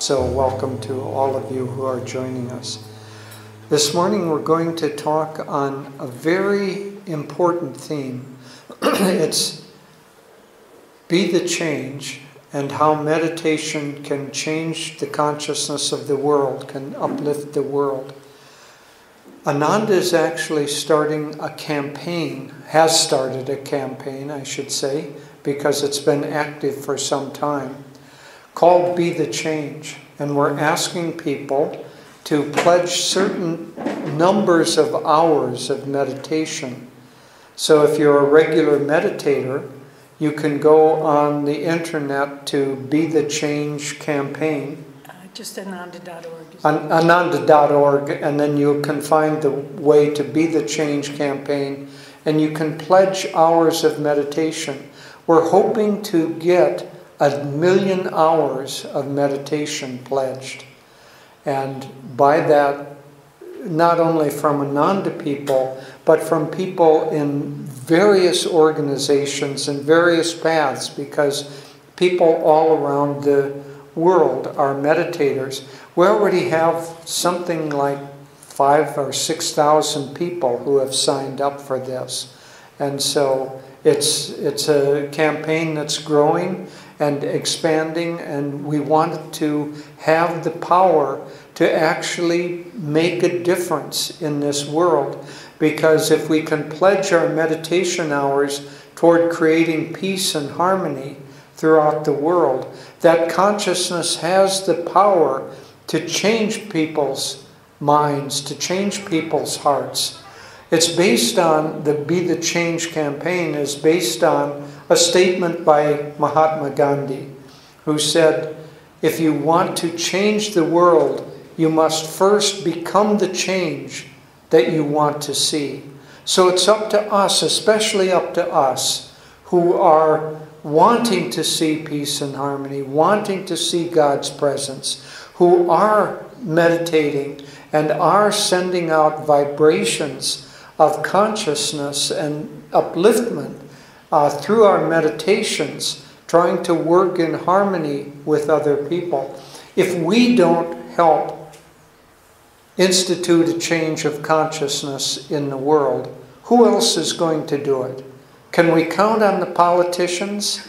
So welcome to all of you who are joining us. This morning we're going to talk on a very important theme. It's Be the Change, and how meditation can change the consciousness of the world, can uplift the world. Ananda is actually starting a campaign, has started a campaign, I should say, because it's been active for some time, called Be the Change. And we're asking people to pledge certain numbers of hours of meditation. So if you're a regular meditator, you can go on the internet to Be the Change campaign. Just ananda.org. Ananda.org, and then you can find the way to Be the Change campaign, and you can pledge hours of meditation. We're hoping to get 1 million hours of meditation pledged. And by that, not only from Ananda people, but from people in various organizations and various paths, because people all around the world are meditators. We already have something like 5,000 or 6,000 people who have signed up for this. And so it's a campaign that's growing and expanding, and we want to have the power to actually make a difference in this world. Because if we can pledge our meditation hours toward creating peace and harmony throughout the world, that consciousness has the power to change people's minds, to change people's hearts. It's based on, the Be the Change campaign is based on a statement by Mahatma Gandhi, who said, if you want to change the world, you must first become the change that you want to see. So it's up to us, especially up to us, who are wanting to see peace and harmony, wanting to see God's presence, who are meditating and are sending out vibrations of consciousness and upliftment through our meditations, trying to work in harmony with other people. If we don't help institute a change of consciousness in the world, who else is going to do it? Can we count on the politicians?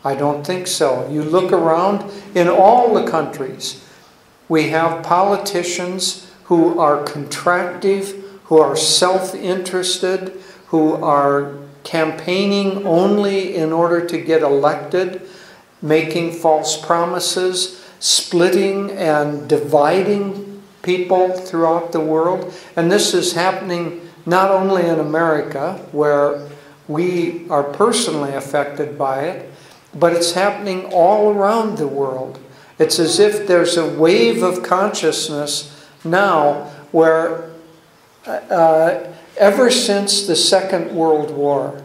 I don't think so. You look around in all the countries, we have politicians who are contractive, who are self-interested, who are campaigning only in order to get elected, making false promises, splitting and dividing people throughout the world. And this is happening not only in America, where we are personally affected by it, but it's happening all around the world. It's as if there's a wave of consciousness now where ever since the Second World War,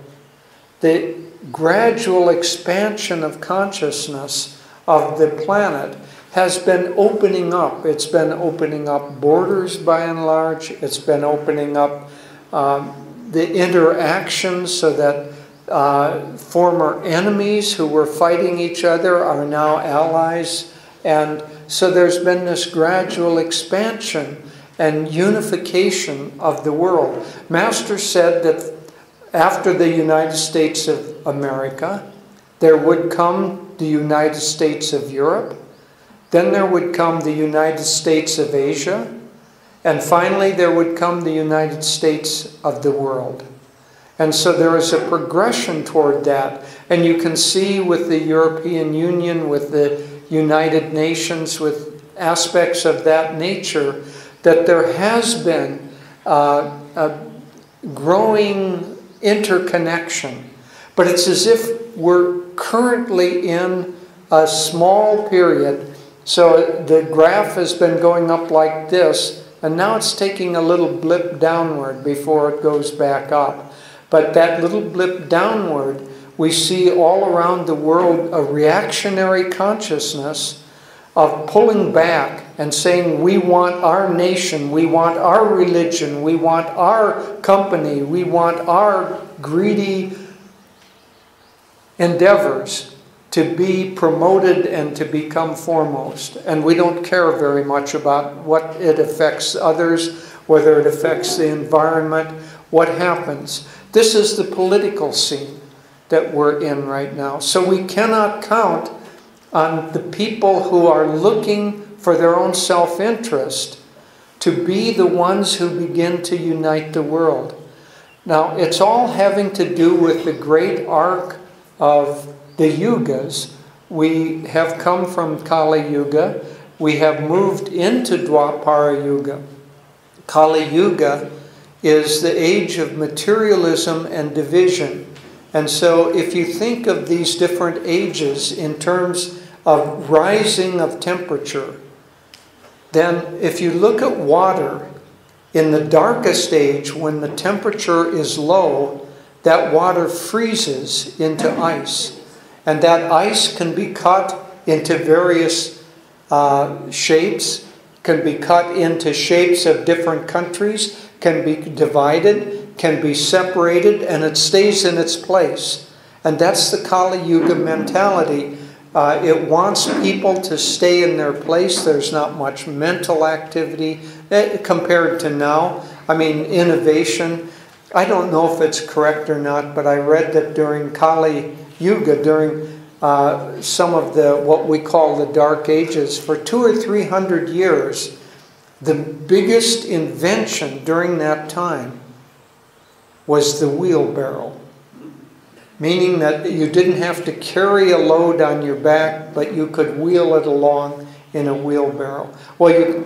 the gradual expansion of consciousness of the planet has been opening up. It's been opening up borders by and large. It's been opening up the interactions so that former enemies who were fighting each other are now allies. And so there's been this gradual expansion and unification of the world. Master said that after the United States of America, there would come the United States of Europe, then there would come the United States of Asia, and finally there would come the United States of the world. And so there is a progression toward that. And you can see with the European Union, with the United Nations, with aspects of that nature, that there has been a growing interconnection. But it's as if we're currently in a small period. So the graph has been going up like this, and now it's taking a little blip downward before it goes back up. But that little blip downward, we see all around the world a reactionary consciousness of pulling back and saying, we want our nation, we want our religion, we want our company, we want our greedy endeavors to be promoted and to become foremost. And we don't care very much about what it affects others, whether it affects the environment, what happens. This is the political scene that we're in right now. So we cannot count on the people who are looking for their own self-interest to be the ones who begin to unite the world. Now, it's all having to do with the great arc of the yugas. We have come from Kali Yuga. We have moved into Dwapara Yuga. Kali Yuga is the age of materialism and division. And so if you think of these different ages in terms of rising of temperature, then if you look at water, in the darkest age, when the temperature is low, that water freezes into ice. And that ice can be cut into various shapes, can be cut into shapes of different countries, can be divided, can be separated, and it stays in its place. And that's the Kali Yuga mentality. It wants people to stay in their place. There's not much mental activity compared to now. I mean, innovation. I don't know if it's correct or not, but I read that during Kali Yuga, during some of the what we call the Dark Ages, for 200 or 300 years, the biggest invention during that time was the wheelbarrow. Meaning that you didn't have to carry a load on your back, but you could wheel it along in a wheelbarrow. Well,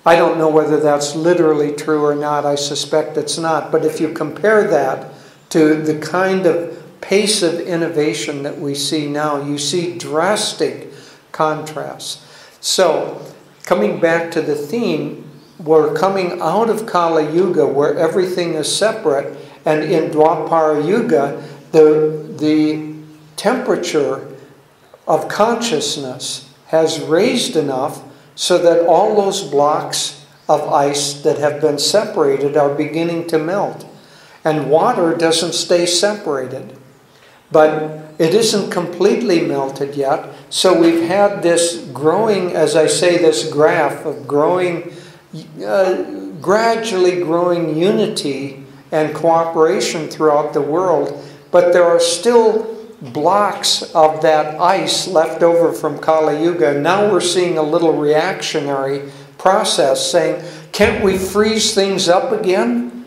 I don't know whether that's literally true or not. I suspect it's not. But if you compare that to the kind of pace of innovation that we see now, you see drastic contrasts. So, coming back to the theme, we're coming out of Kali Yuga where everything is separate, and in Dwapara Yuga, the temperature of consciousness has raised enough so that all those blocks of ice that have been separated are beginning to melt. And water doesn't stay separated. But it isn't completely melted yet. So we've had this growing, as I say, this graph of growing, gradually growing unity and cooperation throughout the world. But there are still blocks of that ice left over from Kali Yuga. And now we're seeing a little reactionary process saying, can't we freeze things up again?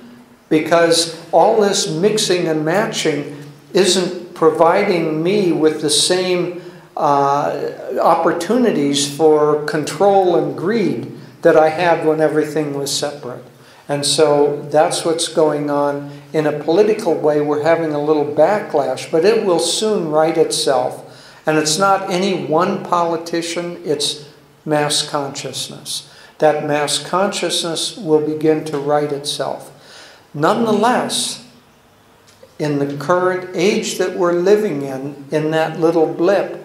Because all this mixing and matching isn't providing me with the same opportunities for control and greed that I had when everything was separate. And so that's what's going on. In a political way, we're having a little backlash, but it will soon right itself. And it's not any one politician, it's mass consciousness. That mass consciousness will begin to right itself. Nonetheless, in the current age that we're living in that little blip,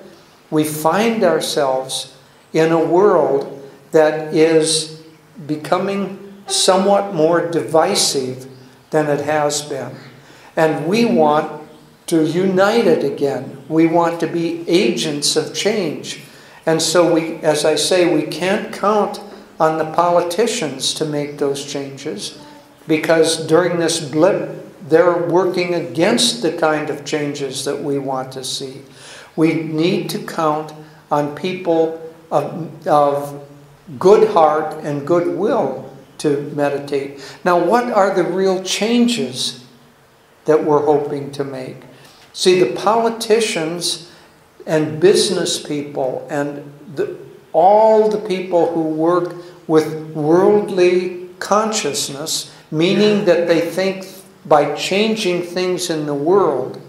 we find ourselves in a world that is becoming somewhat more divisive than it has been. And we want to unite it again. We want to be agents of change. And so we, as I say, we can't count on the politicians to make those changes, because during this blip, they're working against the kind of changes that we want to see. We need to count on people of good heart and goodwill to meditate. Now, what are the real changes that we're hoping to make? See, the politicians and business people and all the people who work with worldly consciousness, meaning that they think by changing things in the world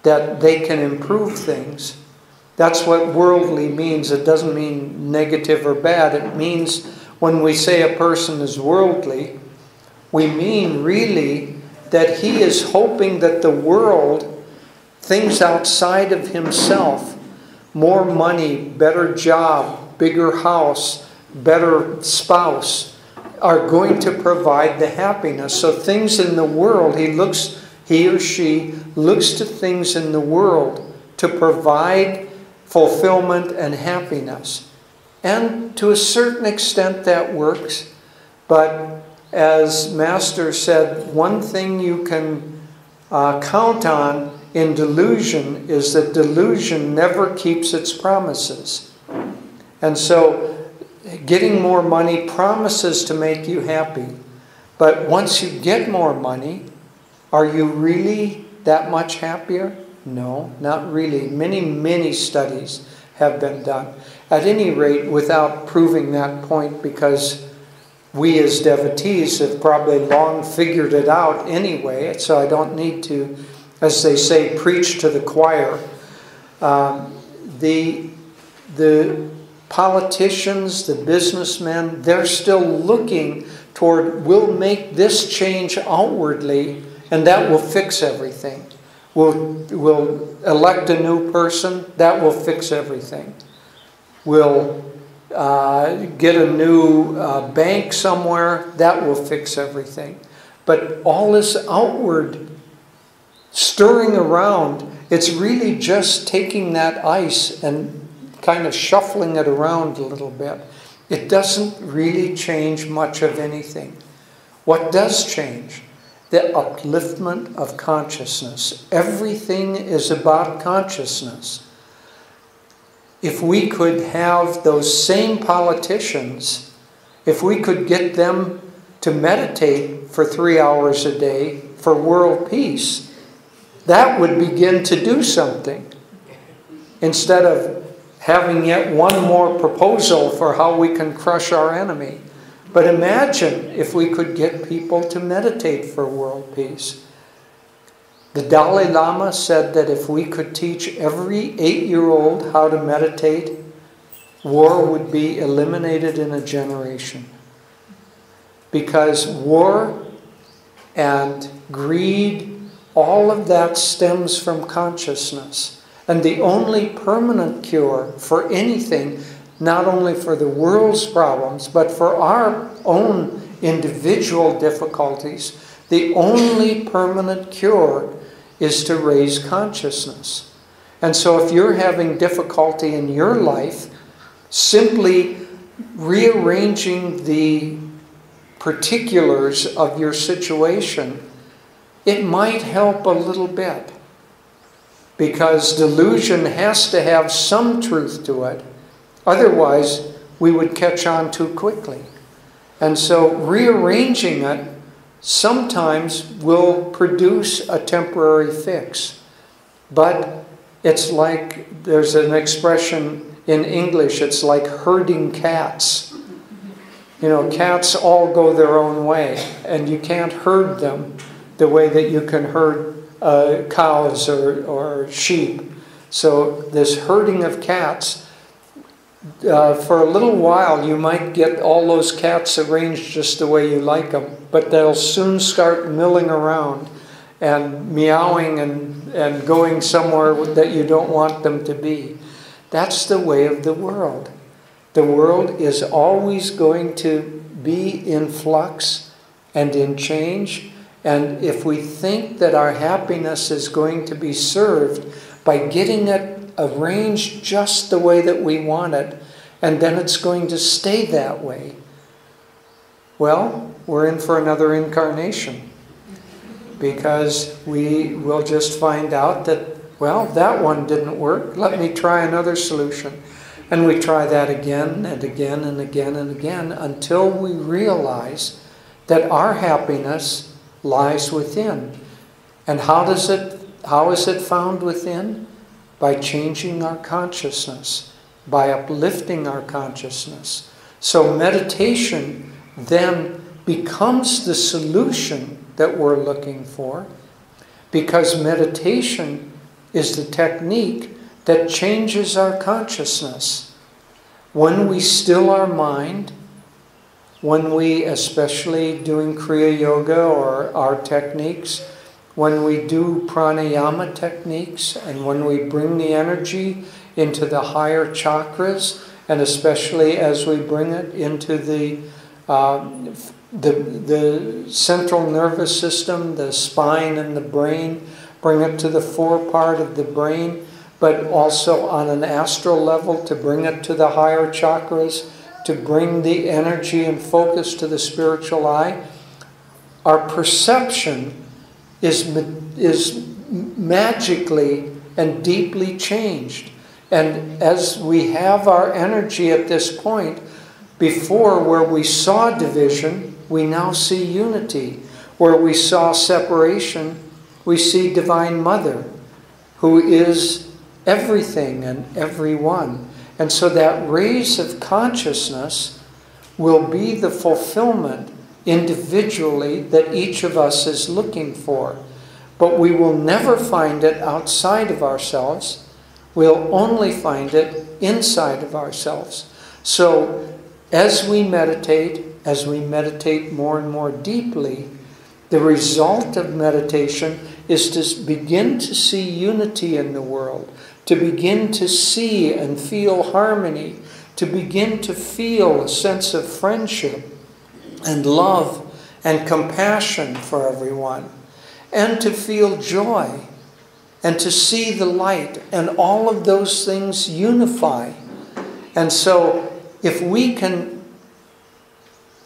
that they can improve things. That's what worldly means. It doesn't mean negative or bad. It means when we say a person is worldly, we mean really that he is hoping that the world, things outside of himself, more money, better job, bigger house, better spouse, are going to provide the happiness. So things in the world, he or she looks to things in the world to provide fulfillment and happiness. And to a certain extent that works, but as Master said, one thing you can count on in delusion is that delusion never keeps its promises. And so getting more money promises to make you happy. But once you get more money, are you really that much happier? No, not really. Many, many studies have been done. At any rate, without proving that point, because we as devotees have probably long figured it out anyway, so I don't need to, as they say, preach to the choir. The politicians, the businessmen, they're still looking toward, we'll make this change outwardly, and that will fix everything. We'll elect a new person, that will fix everything. We'll get a new bank somewhere, that will fix everything. But all this outward stirring around, it's really just taking that ice and kind of shuffling it around a little bit. It doesn't really change much of anything. What does change? The upliftment of consciousness. Everything is about consciousness. If we could have those same politicians, if we could get them to meditate for 3 hours a day for world peace, that would begin to do something. Instead of having yet one more proposal for how we can crush our enemy. But imagine if we could get people to meditate for world peace. The Dalai Lama said that if we could teach every 8-year-old how to meditate, war would be eliminated in a generation. Because war and greed, all of that stems from consciousness. And the only permanent cure for anything, not only for the world's problems, but for our own individual difficulties, the only permanent cure is to raise consciousness. And so if you're having difficulty in your life, simply rearranging the particulars of your situation, it might help a little bit. Because delusion has to have some truth to it. Otherwise, we would catch on too quickly. And so rearranging it sometimes will produce a temporary fix. But it's like, there's an expression in English, it's like herding cats. You know, cats all go their own way, and you can't herd them the way that you can herd cows or sheep. So this herding of cats, for a little while you might get all those cats arranged just the way you like them, but they'll soon start milling around and meowing and going somewhere that you don't want them to be. That's the way of the world. The world is always going to be in flux and in change. And if we think that our happiness is going to be served by getting it arranged just the way that we want it, and then it's going to stay that way, well, we're in for another incarnation. Because we will just find out that, well, that one didn't work. Let me try another solution. And we try that again and again and again and again until we realize that our happiness lies within. And how is it found within? By changing our consciousness, by uplifting our consciousness. So meditation then becomes the solution that we're looking for, because meditation is the technique that changes our consciousness. When we still our mind, when we, especially doing Kriya Yoga or our techniques, when we do pranayama techniques, and when we bring the energy into the higher chakras, and especially as we bring it into the central nervous system, the spine and the brain, bring it to the forepart of the brain, but also on an astral level to bring it to the higher chakras, to bring the energy and focus to the spiritual eye. Our perception is magically and deeply changed. And as we have our energy at this point, before where we saw division, we now see unity. Where we saw separation, we see Divine Mother, who is everything and everyone. And so that raise of consciousness will be the fulfillment individually that each of us is looking for. But we will never find it outside of ourselves. We'll only find it inside of ourselves. So as we meditate more and more deeply, the result of meditation is to begin to see unity in the world, to begin to see and feel harmony, to begin to feel a sense of friendship and love and compassion for everyone, and to feel joy, and to see the light, and all of those things unify. And so, if we can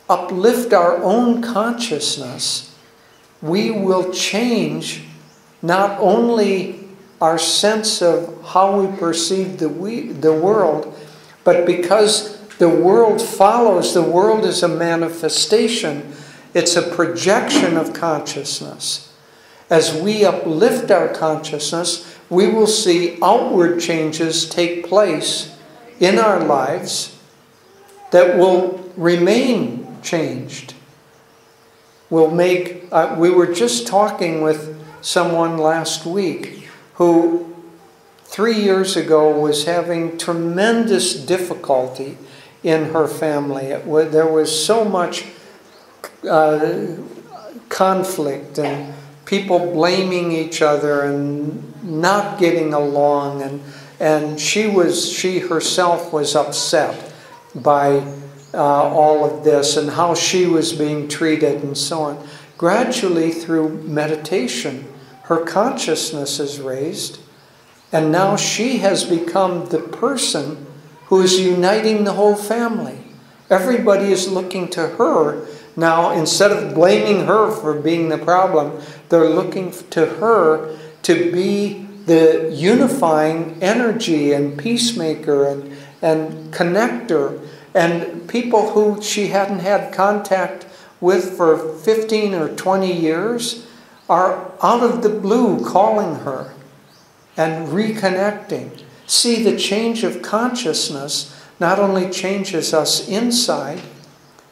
uplift our own consciousness, we will change not only our sense of how we perceive the world, but because the world follows, the world is a manifestation, it's a projection of consciousness. As we uplift our consciousness, we will see outward changes take place in our lives that will remain changed. We were just talking with someone last week who 3 years ago was having tremendous difficulty in her family. There was so much conflict and people blaming each other and not getting along, and she herself was upset by all of this and how she was being treated and so on. Gradually, through meditation, her consciousness is raised, and now she has become the person who is uniting the whole family. Everybody is looking to her now. Instead of blaming her for being the problem, they're looking to her to be the unifying energy and peacemaker and connector. And people who she hadn't had contact with for 15 or 20 years are out of the blue calling her and reconnecting. See, the change of consciousness not only changes us inside,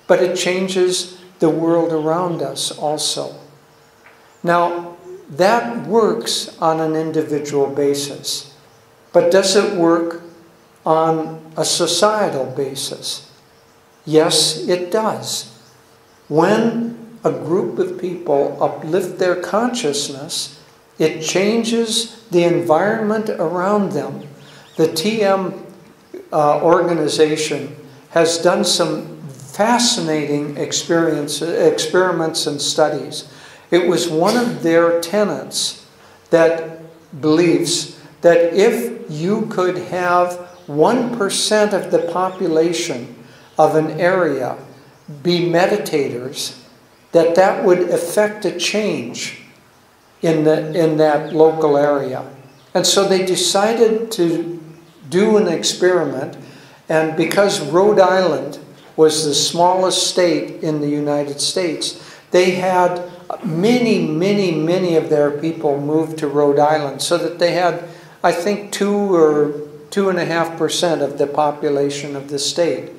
but it changes the world around us also. Now, that works on an individual basis, but does it work on a societal basis? Yes, it does. When a group of people uplift their consciousness, it changes the environment around them. The TM organization has done some fascinating experiments and studies. It was one of their tenets, that beliefs, that if you could have 1% of the population of an area be meditators, that would affect a change in that local area. And so they decided to do an experiment, and because Rhode Island was the smallest state in the United States, they had many of their people moved to Rhode Island, so that they had, I think, 2 or 2.5% of the population of the state.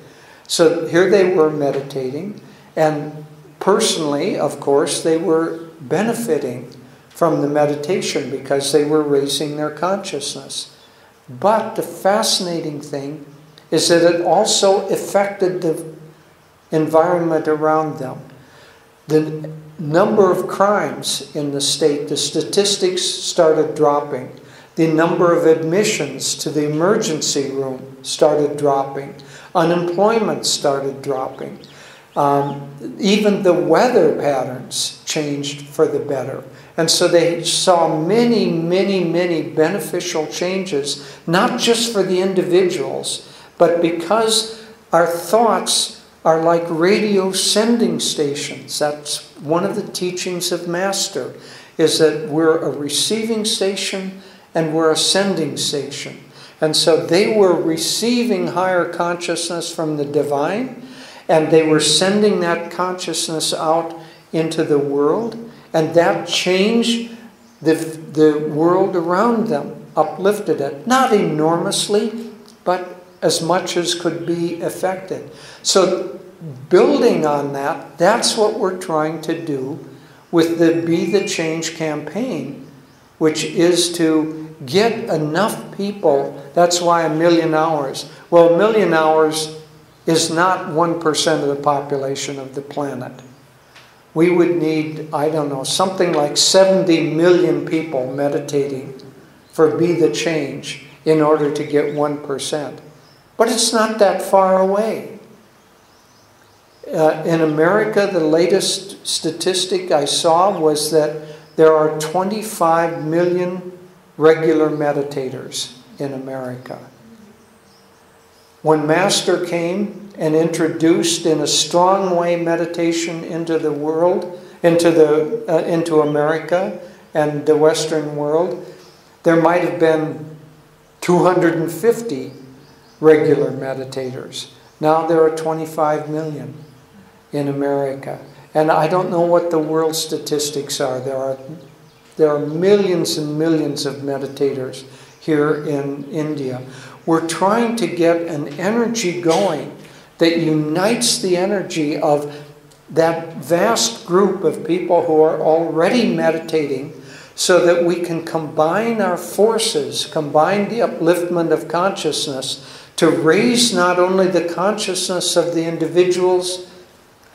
So here they were meditating, and personally, of course, they were benefiting from the meditation because they were raising their consciousness. But the fascinating thing is that it also affected the environment around them. The number of crimes in the state, the statistics started dropping. The number of admissions to the emergency room started dropping. Unemployment started dropping. Even the weather patterns changed for the better. And so they saw many, many, many beneficial changes, not just for the individuals, but because our thoughts are like radio sending stations. That's one of the teachings of Master, is that we're a receiving station and we're a sending station. And so they were receiving higher consciousness from the divine, and they were sending that consciousness out into the world, and that changed the world around them, uplifted it. Not enormously, but as much as could be affected. So building on that, that's what we're trying to do with the Be the Change campaign, which is to get enough people. That's why 1 million hours. Well, 1 million hours is not 1% of the population of the planet. We would need, I don't know, something like 70 million people meditating for Be the Change in order to get 1%. But it's not that far away. In America, the latest statistic I saw was that there are 25 million regular meditators in America. When Master came and introduced in a strong way meditation into the world, into America and the Western world, there might have been 250 regular meditators. Now there are 25 million in America. And I don't know what the world statistics are. There are millions and millions of meditators here in India. We're trying to get an energy going that unites the energy of that vast group of people who are already meditating, so that we can combine our forces, combine the upliftment of consciousness to raise not only the consciousness of the individuals,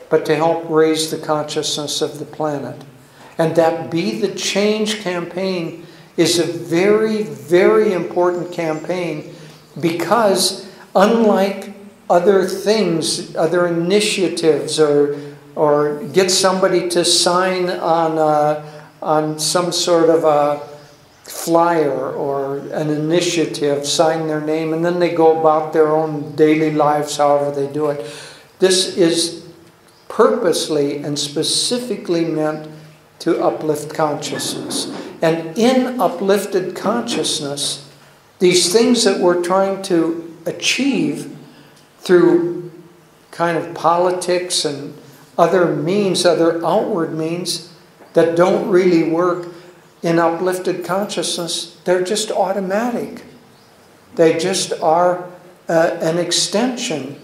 but to help raise the consciousness of the planet. And that Be the Change campaign is a very, very important campaign, because unlike other things, other initiatives, or get somebody to sign on some sort of a flyer or an initiative, sign their name, and then they go about their own daily lives however they do it. This is purposely and specifically meant to uplift consciousness. And in uplifted consciousness, these things that we're trying to achieve through kind of politics and other means, other outward means that don't really work in uplifted consciousness, they're just automatic. They just are an extension.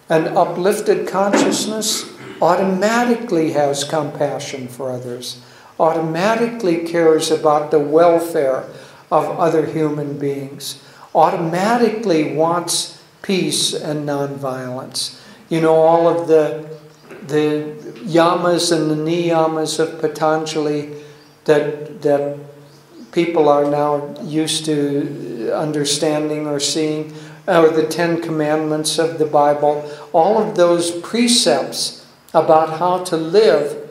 An uplifted consciousness automatically has compassion for others, automatically cares about the welfare of other human beings, automatically wants peace and nonviolence. You know, all of the yamas and the niyamas of Patanjali that people are now used to understanding or seeing, or the 10 Commandments of the Bible, all of those precepts about how to live,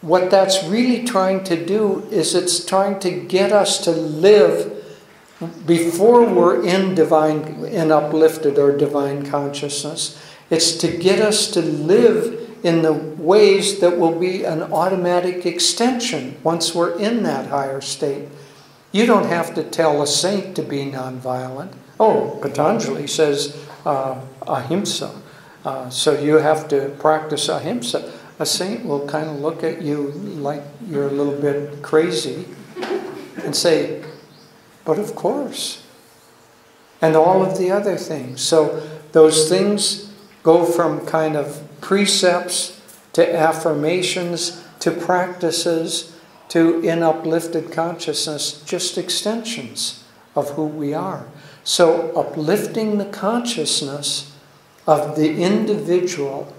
what that's really trying to do is it's trying to get us to live before we're in uplifted or divine consciousness. It's to get us to live in the ways that will be an automatic extension once we're in that higher state. You don't have to tell a saint to be nonviolent. Oh, Patanjali says ahimsa. So you have to practice ahimsa. A saint will kind of look at you like you're a little bit crazy and say, but of course. And all of the other things. So those things go from kind of precepts to affirmations to practices to, in uplifted consciousness, just extensions of who we are. So uplifting the consciousness of the individual,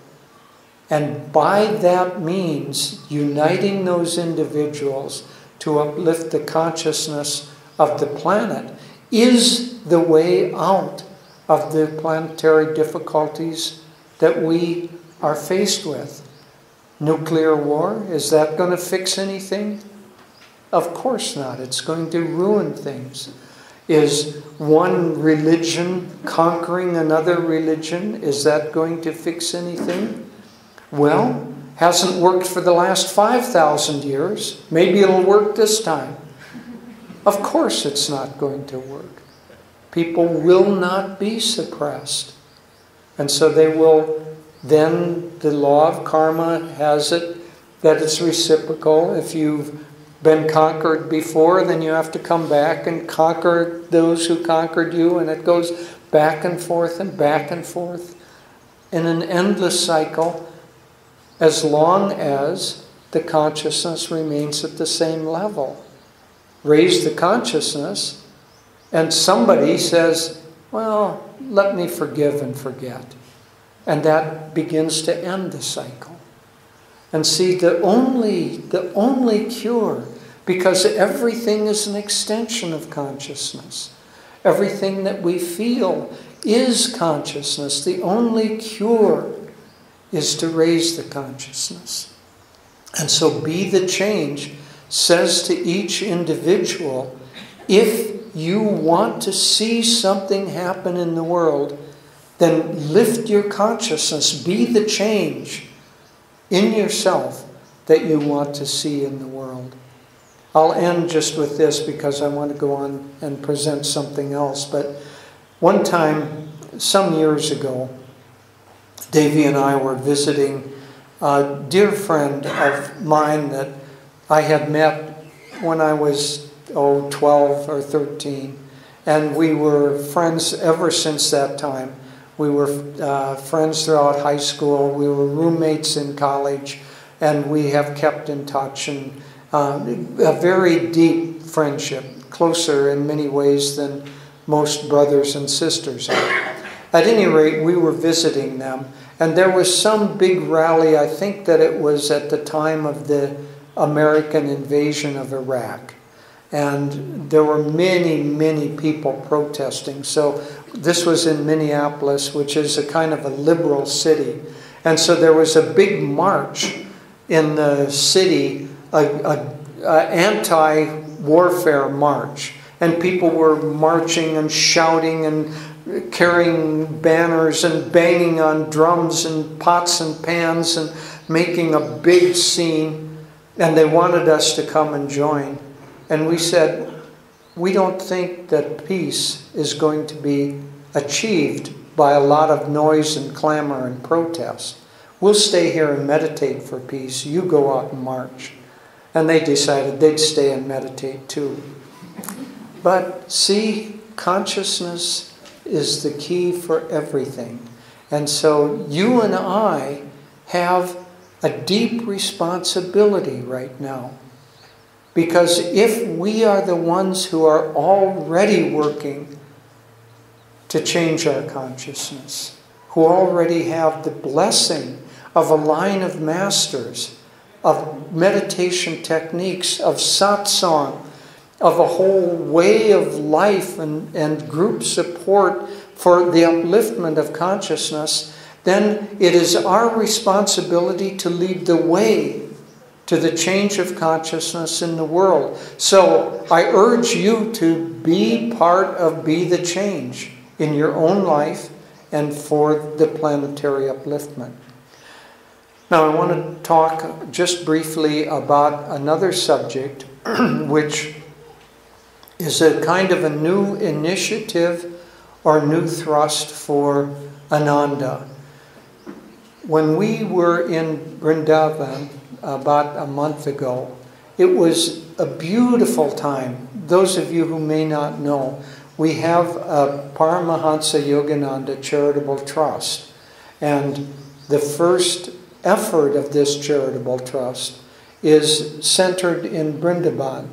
and by that means uniting those individuals to uplift the consciousness of the planet, is the way out of the planetary difficulties that we are faced with. Nuclear war, is that going to fix anything? Of course not. It's going to ruin things. Is one religion conquering another religion? Is that going to fix anything? Well, hasn't worked for the last 5,000 years. Maybe it'll work this time. Of course it's not going to work. People will not be suppressed. And so they will, then the law of karma has it that it's reciprocal. If you've been conquered before, then you have to come back and conquer those who conquered you, and it goes back and forth in an endless cycle, as long as the consciousness remains at the same level. Raise the consciousness, and somebody says, well, let me forgive and forget. And that begins to end the cycle. And see, the only cure, because everything is an extension of consciousness. Everything that we feel is consciousness. The only cure is to raise the consciousness. And so Be the Change says to each individual, if you want to see something happen in the world, then lift your consciousness. Be the change in yourself that you want to see in the world. I'll end just with this because I want to go on and present something else. But one time, some years ago, Devi and I were visiting a dear friend of mine that I had met when I was 12 or 13. And we were friends ever since that time. We were friends throughout high school. We were roommates in college. And we have kept in touch. And a very deep friendship, closer in many ways than most brothers and sisters are. At any rate, we were visiting them. And there was some big rally, I think that it was at the time of the American invasion of Iraq. And there were many, many people protesting. So this was in Minneapolis, which is a kind of a liberal city. And so there was a big march in the city, an anti-warfare march. And people were marching and shouting and carrying banners and banging on drums and pots and pans and making a big scene. And they wanted us to come and join. And we said, we don't think that peace is going to be achieved by a lot of noise and clamor and protest. We'll stay here and meditate for peace. You go out and march. And they decided they'd stay and meditate too. But see, consciousness is the key for everything. And so you and I have a deep responsibility right now. Because if we are the ones who are already working to change our consciousness, who already have the blessing of a line of masters, of meditation techniques, of satsang, of a whole way of life and group support for the upliftment of consciousness, then it is our responsibility to lead the way to the change of consciousness in the world. So I urge you to be part of Be the Change in your own life and for the planetary upliftment. Now I want to talk just briefly about another subject which is a kind of a new initiative or new thrust for Ananda. When we were in Vrindavan about a month ago, it was a beautiful time. Those of you who may not know, we have a Paramahansa Yogananda Charitable Trust. And the first effort of this charitable trust is centered in Vrindavan.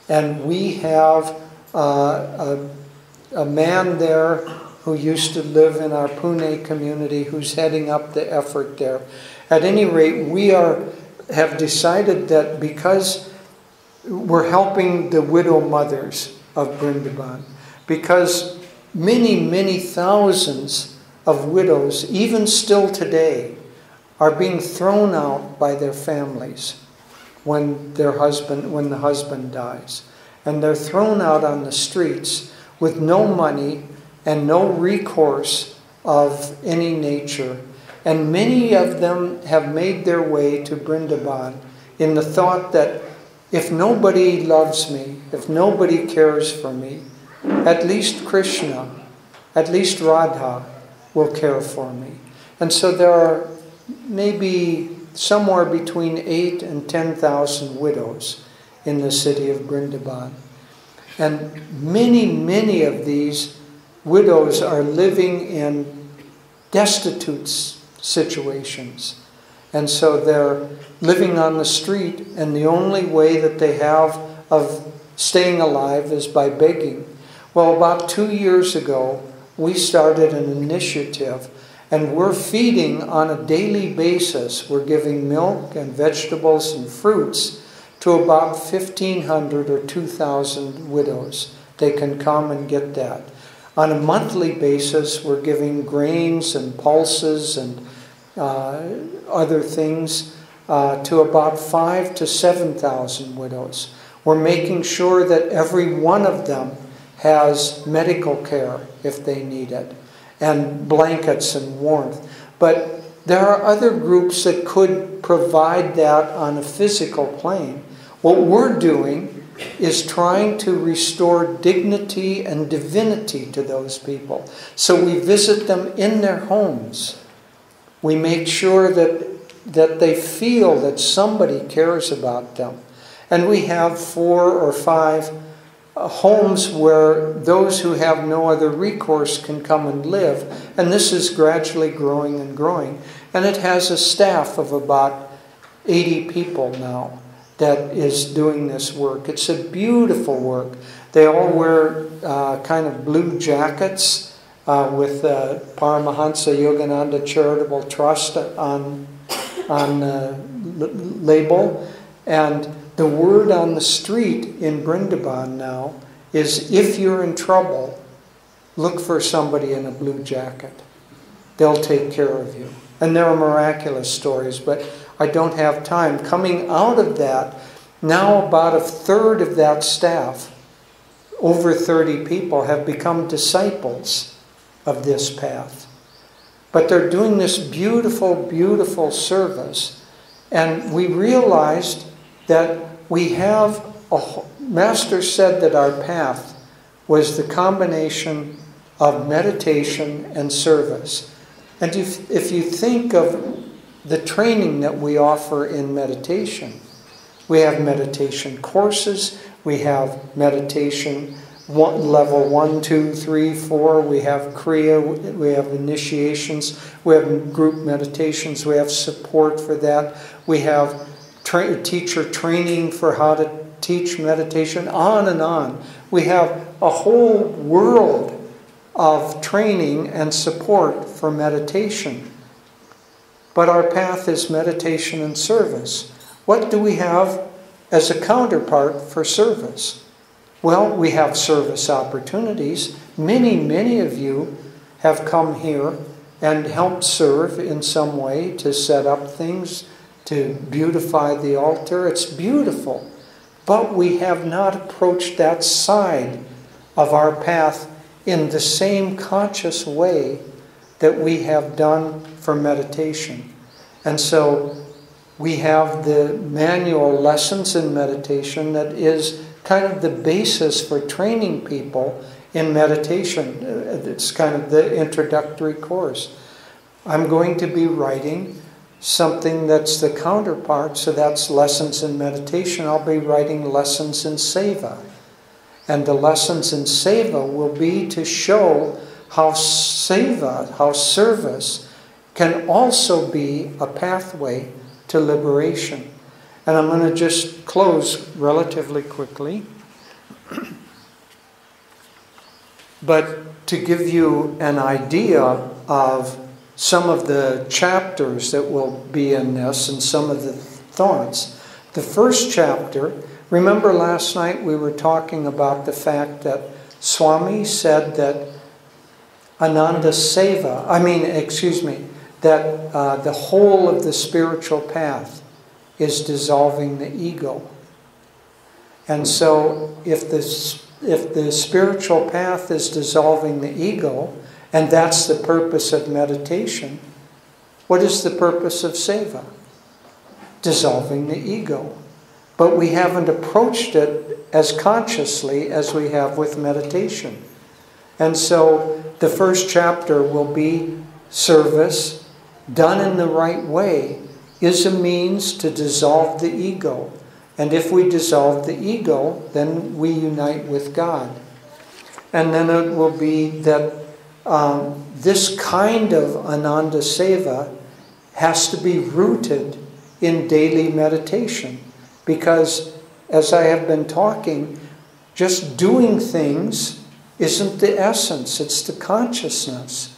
And we have a man there who used to live in our Pune community who's heading up the effort there. At any rate, we have decided that because we're helping the widow mothers of Vrindavan, because many, many thousands of widows, even still today, are being thrown out by their families when the husband dies. And they're thrown out on the streets with no money and no recourse of any nature. And many of them have made their way to Vrindavan in the thought that if nobody loves me, if nobody cares for me, at least Krishna, at least Radha will care for me. And so there are maybe somewhere between 8,000 and 10,000 widows in the city of Vrindavan. And many, many of these widows are living in destitute situations. And so they're living on the street, and the only way that they have of staying alive is by begging. Well, about 2 years ago, we started an initiative, and we're feeding on a daily basis. We're giving milk and vegetables and fruits to about 1,500 or 2,000 widows. They can come and get that. On a monthly basis, we're giving grains and pulses and other things to about 5,000 to 7,000 widows. We're making sure that every one of them has medical care if they need it, and blankets and warmth. But there are other groups that could provide that on a physical plane. What we're doing is trying to restore dignity and divinity to those people. So we visit them in their homes. We make sure that they feel that somebody cares about them. And we have 4 or 5 homes where those who have no other recourse can come and live. And this is gradually growing and growing. And it has a staff of about 80 people now that is doing this work. It's a beautiful work. They all wear kind of blue jackets with Paramahansa Yogananda Charitable Trust on label. And the word on the street in Vrindavan now is, if you're in trouble, look for somebody in a blue jacket. They'll take care of you. And there are miraculous stories, but I don't have time. Coming out of that, now about a third of that staff, over 30 people, have become disciples of this path. But they're doing this beautiful, beautiful service. And we realized that we have, Master said that our path was the combination of meditation and service. And if you think of the training that we offer in meditation, we have meditation courses, we have meditation level 1, 2, 3, 4, we have Kriya, we have initiations, we have group meditations, we have support for that, we have teacher training for how to teach meditation, on and on. We have a whole world of training and support for meditation. But our path is meditation and service. What do we have as a counterpart for service? Well, we have service opportunities. Many, many of you have come here and helped serve in some way to set up things, to beautify the altar. It's beautiful. But we have not approached that side of our path in the same conscious way that we have done for meditation. And so we have the manual Lessons in Meditation that is kind of the basis for training people in meditation. It's kind of the introductory course. I'm going to be writing something that's the counterpart, so that's Lessons in Meditation. I'll be writing Lessons in Seva. And the Lessons in Seva will be to show how Seva, how service, can also be a pathway to liberation. And I'm going to just close relatively quickly. But to give you an idea of some of the chapters that will be in this and some of the thoughts. The first chapter, remember last night we were talking about the fact that Swami said that that the whole of the spiritual path is dissolving the ego. And so if the spiritual path is dissolving the ego, and that's the purpose of meditation, what is the purpose of seva? Dissolving the ego. But we haven't approached it as consciously as we have with meditation. And so the first chapter will be service done in the right way is a means to dissolve the ego. And if we dissolve the ego, then we unite with God. And then it will be that this kind of Ananda Seva has to be rooted in daily meditation. Because, as I have been talking, just doing things isn't the essence, it's the consciousness.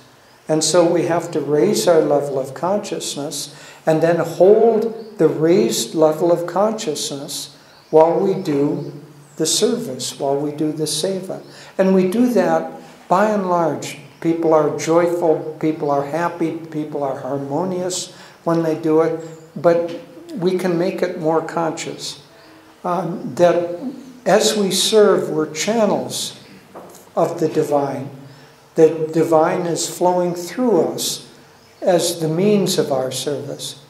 And so we have to raise our level of consciousness and then hold the raised level of consciousness while we do the service, while we do the seva. And we do that, by and large. People are joyful, people are happy, people are harmonious when they do it, but we can make it more conscious. That as we serve, we're channels of the divine. The divine is flowing through us as the means of our service.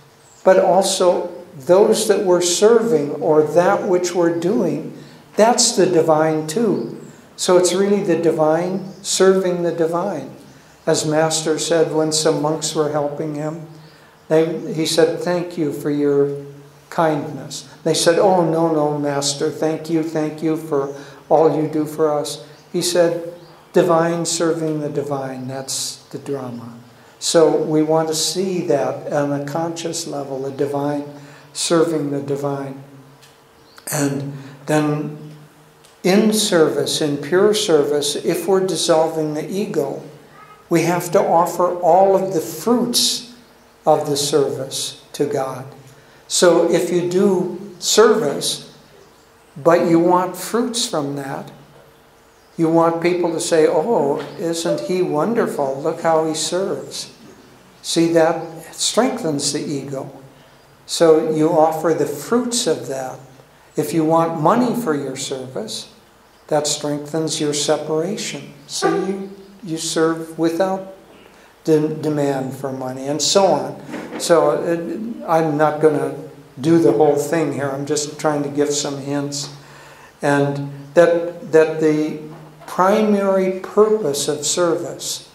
But also, those that we're serving, or that which we're doing, that's the divine too. So it's really the divine serving the divine. As Master said when some monks were helping him, he said, "Thank you for your kindness." They said, "Oh, no, Master, thank you for all you do for us." He said, "Divine serving the divine, that's the drama." So we want to see that on a conscious level, the divine serving the divine. And then in service, in pure service, if we're dissolving the ego, we have to offer all of the fruits of the service to God. So if you do service, but you want fruits from that, you want people to say, "Oh, isn't he wonderful? Look how he serves." See, that strengthens the ego. So you offer the fruits of that. If you want money for your service, that strengthens your separation. So you serve without demand for money, and so on. So I'm not going to do the whole thing here. I'm just trying to give some hints. And that the primary purpose of service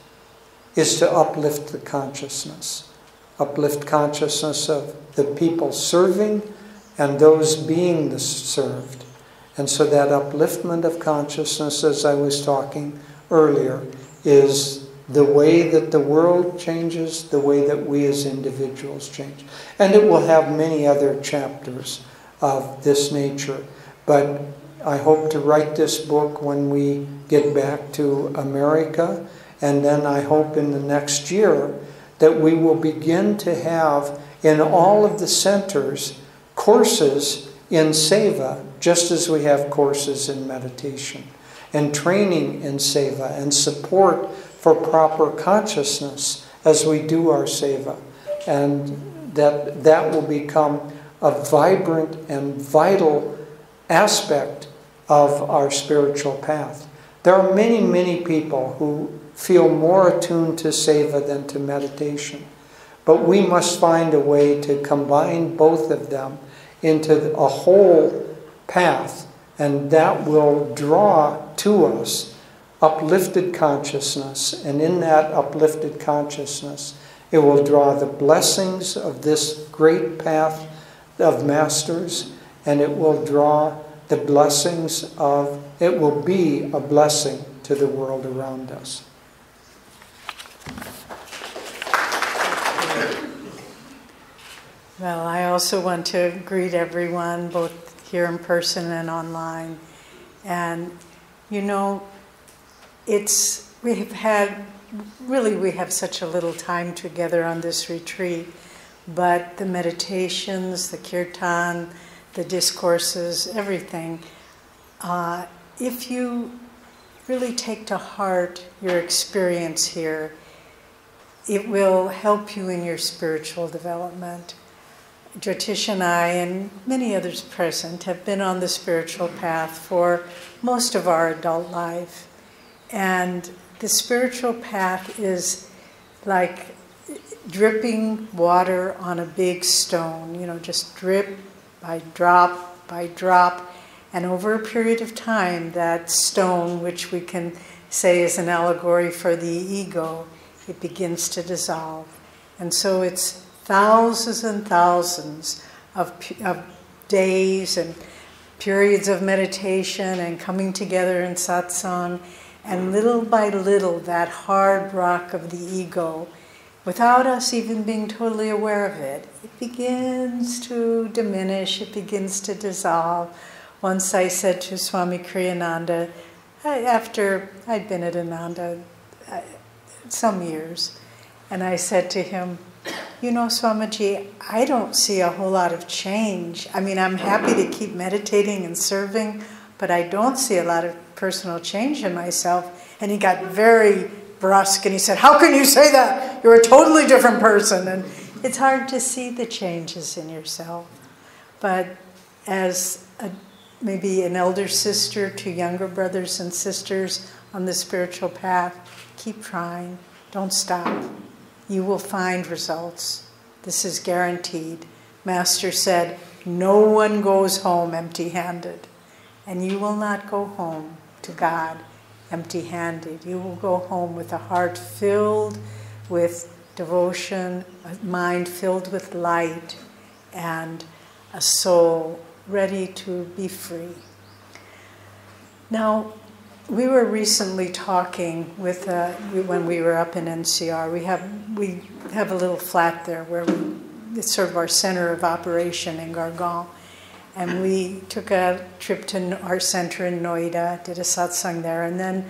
is to uplift the consciousness. Uplift consciousness of the people serving and those being served. And so that upliftment of consciousness, as I was talking earlier, is the way that the world changes, the way that we as individuals change. And it will have many other chapters of this nature. But I hope to write this book when we get back to America. And then I hope in the next year that we will begin to have in all of the centers courses in seva, just as we have courses in meditation, and training in seva, and support for proper consciousness as we do our seva. And that will become a vibrant and vital aspect of our spiritual path. There are many, many people who feel more attuned to seva than to meditation. But we must find a way to combine both of them into a whole path, and that will draw to us uplifted consciousness, and in that uplifted consciousness it will draw the blessings of this great path of masters, and it will draw the blessings of, it will be a blessing to the world around us. Well, I also want to greet everyone, both here in person and online. And, you know, we have such a little time together on this retreat, but the meditations, the kirtan, the discourses, everything, if you really take to heart your experience here, it will help you in your spiritual development. Jyotish and I, and many others present, have been on the spiritual path for most of our adult life. And the spiritual path is like dripping water on a big stone, just drip by drop. And over a period of time, that stone, which we can say is an allegory for the ego, it begins to dissolve. And so it's thousands and thousands of days and periods of meditation and coming together in satsang, and little by little that hard rock of the ego, without us even being totally aware of it, it begins to diminish, it begins to dissolve. Once I said to Swami Kriyananda, after I'd been at Ananda some years, and I said to him, Swamiji, I don't see a whole lot of change. I mean, I'm happy to keep meditating and serving, but I don't see a lot of personal change in myself. And he got very brusque and he said, how can you say that? You're a totally different person. And it's hard to see the changes in yourself. But as maybe an elder sister to younger brothers and sisters on the spiritual path, keep trying. Don't stop. You will find results. This is guaranteed. Master said, no one goes home empty-handed. And you will not go home to God empty-handed. You will go home with a heart filled with devotion, a mind filled with light, and a soul ready to be free. Now, we were recently talking with when we were up in NCR. We have a little flat there where it's sort of our center of operation in Gargaon, and we took a trip to our center in Noida, did a satsang there, and then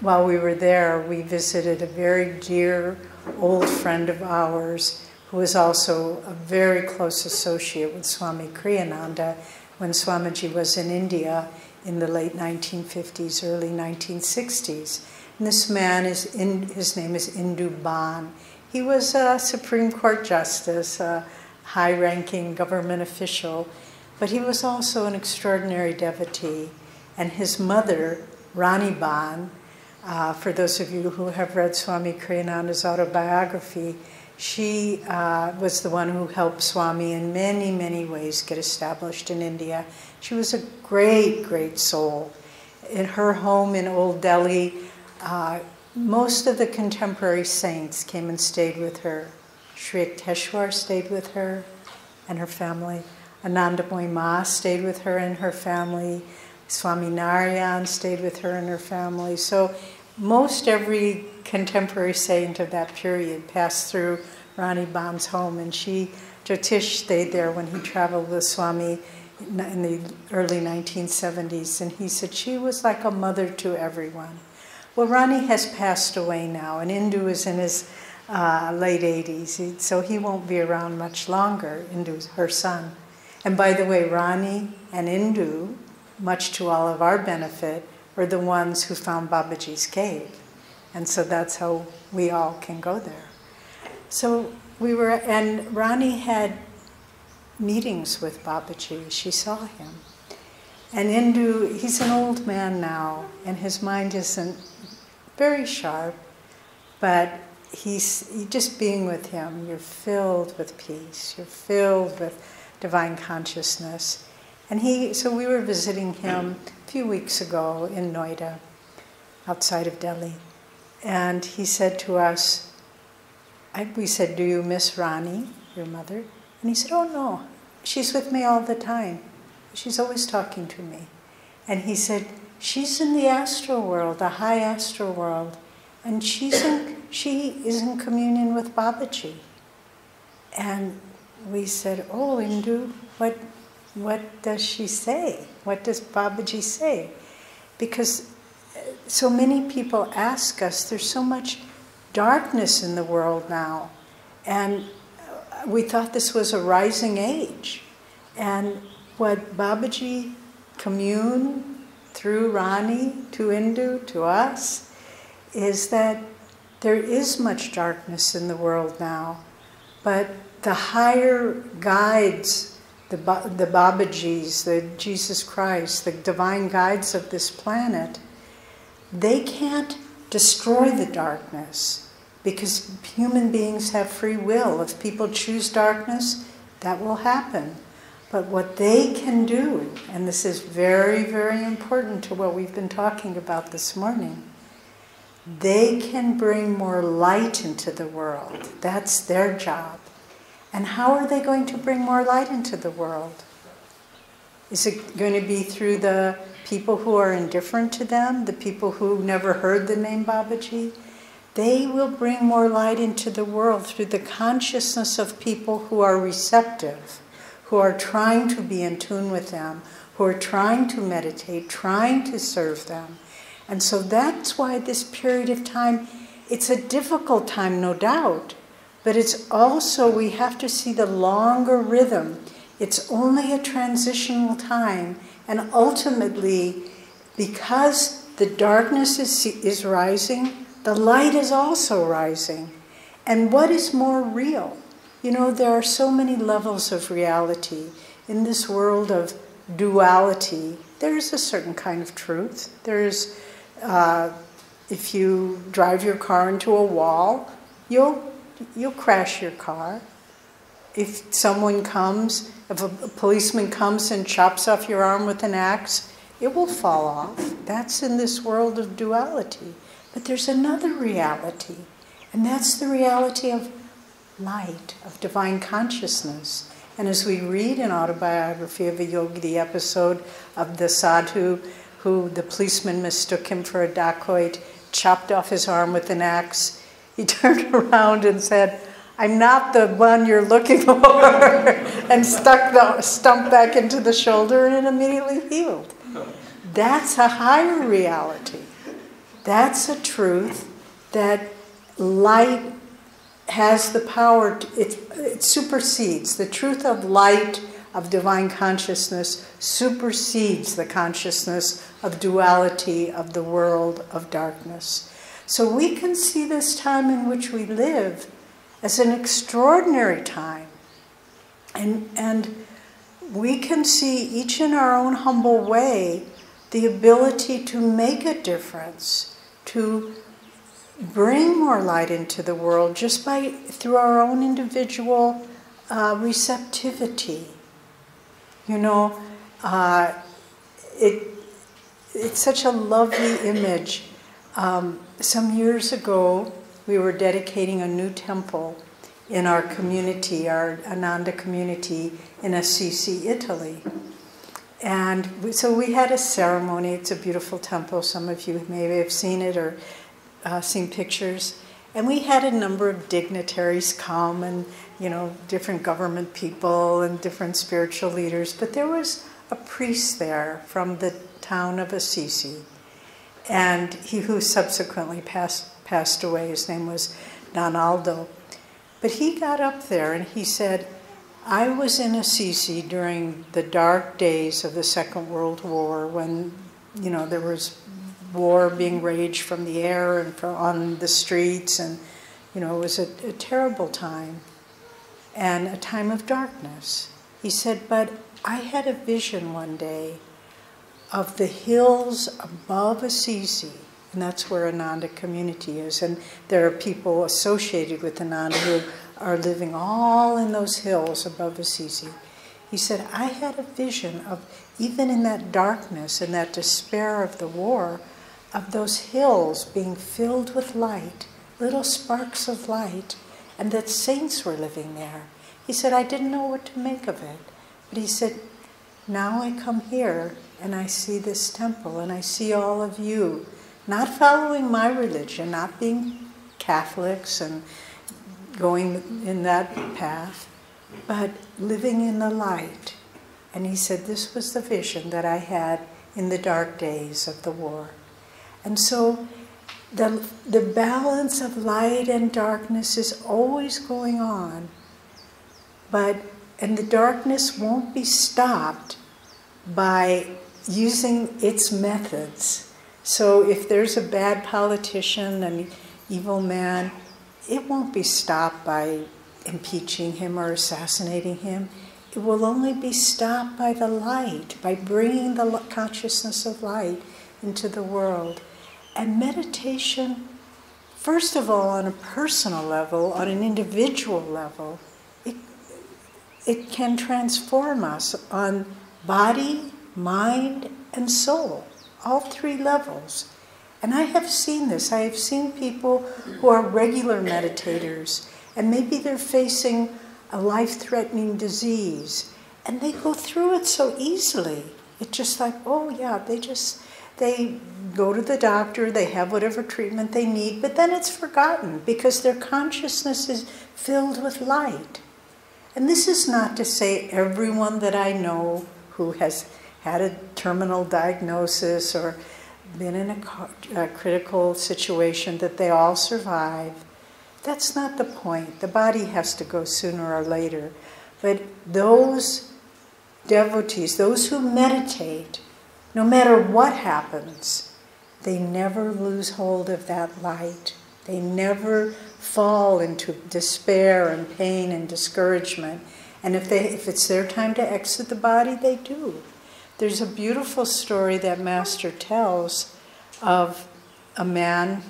while we were there, we visited a very dear old friend of ours who was also a very close associate with Swami Kriyananda when Swamiji was in India in the late 1950s, early 1960s. And this man, his name is Indu Ban. He was a Supreme Court justice, a high-ranking government official, but he was also an extraordinary devotee. And his mother, Rani Ban, for those of you who have read Swami Kriyananda's autobiography, she was the one who helped Swami in many, many ways get established in India. She was a great, great soul. In her home in Old Delhi, most of the contemporary saints came and stayed with her. Sri Yukteswar stayed with her and her family. Anandamoy Ma stayed with her and her family. Swami Narayan stayed with her and her family. So most every contemporary saint of that period passed through Rani Ban's home, and Jyotish stayed there when he traveled with Swami in the early 1970s, and he said she was like a mother to everyone. Well, Rani has passed away now, and Indu is in his late 80s, so he won't be around much longer, Indu's her son. And by the way, Rani and Indu, much to all of our benefit, were the ones who found Babaji's cave. And so that's how we all can go there. So and Rani had meetings with Babaji. She saw him. And Indu, he's an old man now, and his mind isn't very sharp, but just being with him, you're filled with peace, you're filled with divine consciousness. And so we were visiting him a few weeks ago in Noida, outside of Delhi. And he said to us, we said, do you miss Rani, your mother? And he said, oh no, she's with me all the time. She's always talking to me. And he said, she's in the astral world, the high astral world, and she is in communion with Babaji. And we said, oh, Indu, what does she say? What does Babaji say? Because so many people ask us, there's so much darkness in the world now. And we thought this was a rising age. And what Babaji communed through Rani to Indu, to us, is that there is much darkness in the world now, but the higher guides, the Babajis, the Jesus Christ, the divine guides of this planet, they can't destroy the darkness because human beings have free will. If people choose darkness, that will happen. But what they can do, and this is very, very important to what we've been talking about this morning, they can bring more light into the world. That's their job. And how are they going to bring more light into the world? Is it going to be through the people who are indifferent to them, the people who never heard the name Babaji? They will bring more light into the world through the consciousness of people who are receptive, who are trying to be in tune with them, who are trying to meditate, trying to serve them. And so that's why this period of time, it's a difficult time, no doubt, but it's also, we have to see the longer rhythm. It's only a transitional time, and ultimately, because the darkness is rising, the light is also rising. And what is more real? You know, there are so many levels of reality. In this world of duality, there is a certain kind of truth. There's, if you drive your car into a wall, you'll crash your car. If someone comes, if a policeman comes and chops off your arm with an axe, it will fall off. That's in this world of duality. But there's another reality, and that's the reality of light, of divine consciousness. And as we read in Autobiography of a Yogi, the episode of the sadhu who the policeman mistook him for a dacoit, chopped off his arm with an axe, he turned around and said, "I'm not the one you're looking for," and stuck the stump back into the shoulder, and it immediately healed. That's a higher reality. That's a truth that light has the power, it supersedes. The truth of light, of divine consciousness, supersedes the consciousness of duality, of the world of darkness. So we can see this time in which we live as an extraordinary time. And we can see, each in our own humble way, the ability to make a difference, to bring more light into the world just through our own individual receptivity. You know, it's such a lovely image. Some years ago, we were dedicating a new temple in our community, our Ananda community in Assisi, Italy. And so we had a ceremony. It's a beautiful temple. Some of you maybe have seen it or seen pictures. And we had a number of dignitaries come, and, you know, different government people and different spiritual leaders. But there was a priest there from the town of Assisi. And he who subsequently passed away, his name was Donaldo. But he got up there and he said, "I was in Assisi during the dark days of the Second World War, when, you know, there was war being raged from the air and on the streets, and, you know, it was a terrible time and a time of darkness." He said, "But I had a vision one day of the hills above Assisi," and that's where Ananda community is, and there are people associated with Ananda who are living all in those hills above Assisi. He said, "I had a vision of, even in that darkness and that despair of the war, of those hills being filled with light, little sparks of light, and that saints were living there." He said, "I didn't know what to make of it." But he said, "Now I come here and I see this temple and I see all of you, not following my religion, not being Catholics and going in that path, but living in the light." And he said, "This was the vision that I had in the dark days of the war." And so the balance of light and darkness is always going on, and the darkness won't be stopped by using its methods. So if there's a bad politician and evil man, it won't be stopped by impeaching him or assassinating him. It will only be stopped by the light, by bringing the consciousness of light into the world. And meditation, first of all, on a personal level, on an individual level, it can transform us on body, mind, and soul, all three levels. And I have seen this. I have seen people who are regular meditators, and maybe they're facing a life-threatening disease, and they go through it so easily. It's just like, oh yeah, they go to the doctor, they have whatever treatment they need, but then it's forgotten because their consciousness is filled with light. And this is not to say everyone that I know who has had a terminal diagnosis or been in a critical situation that they all survive. That's not the point. The body has to go sooner or later. But those devotees, those who meditate, no matter what happens, they never lose hold of that light. They never fall into despair and pain and discouragement. And if it's their time to exit the body, they do. There's a beautiful story that Master tells of a man,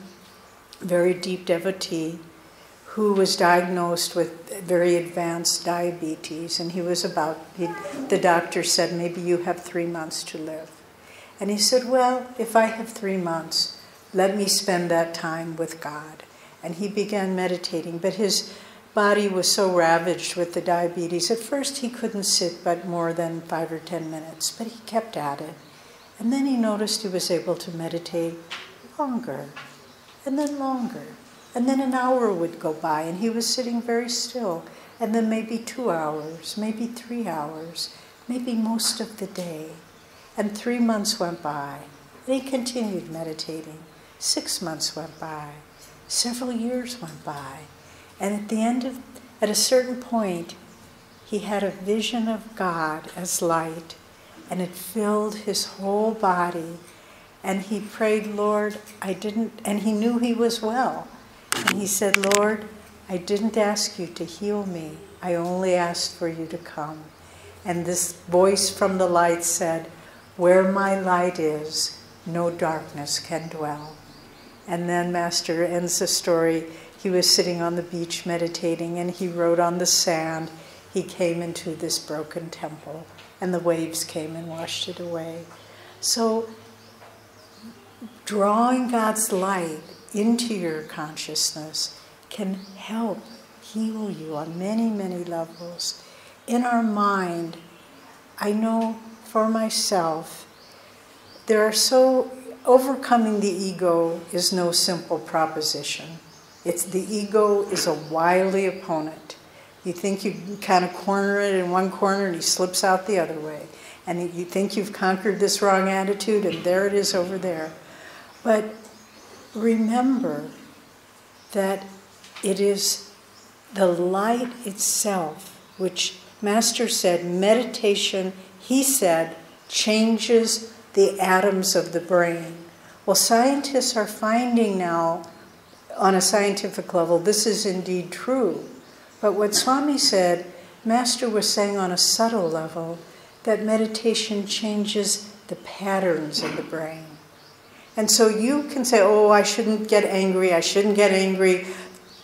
very deep devotee, who was diagnosed with very advanced diabetes. And the doctor said, maybe you have 3 months to live. And he said, well, if I have 3 months, let me spend that time with God. And he began meditating, but his body was so ravaged with the diabetes. At first he couldn't sit but more than 5 or 10 minutes, but he kept at it. And then he noticed he was able to meditate longer, and then longer. And then an hour would go by, and he was sitting very still. And then maybe 2 hours, maybe 3 hours, maybe most of the day. And 3 months went by, and he continued meditating. 6 months went by. Several years went by. And at a certain point, he had a vision of God as light, and it filled his whole body. And he prayed, Lord, and he knew he was well. And he said, Lord, I didn't ask you to heal me. I only asked for you to come. And this voice from the light said, where my light is, no darkness can dwell. And then Master ends the story. He was sitting on the beach meditating, and he wrote on the sand. He came into this broken temple, and the waves came and washed it away. So drawing God's light into your consciousness can help heal you on many, many levels. In our mind, I know for myself, overcoming the ego is no simple proposition. The ego is a wily opponent. You think you kind of corner it in one corner and he slips out the other way. And you think you've conquered this wrong attitude and there it is over there. But remember that it is the light itself, which Master said, meditation, he said, changes the atoms of the brain. Well, scientists are finding now, on a scientific level, this is indeed true. But what Swami said, Master was saying on a subtle level, that meditation changes the patterns in the brain. And so you can say, oh, I shouldn't get angry, I shouldn't get angry.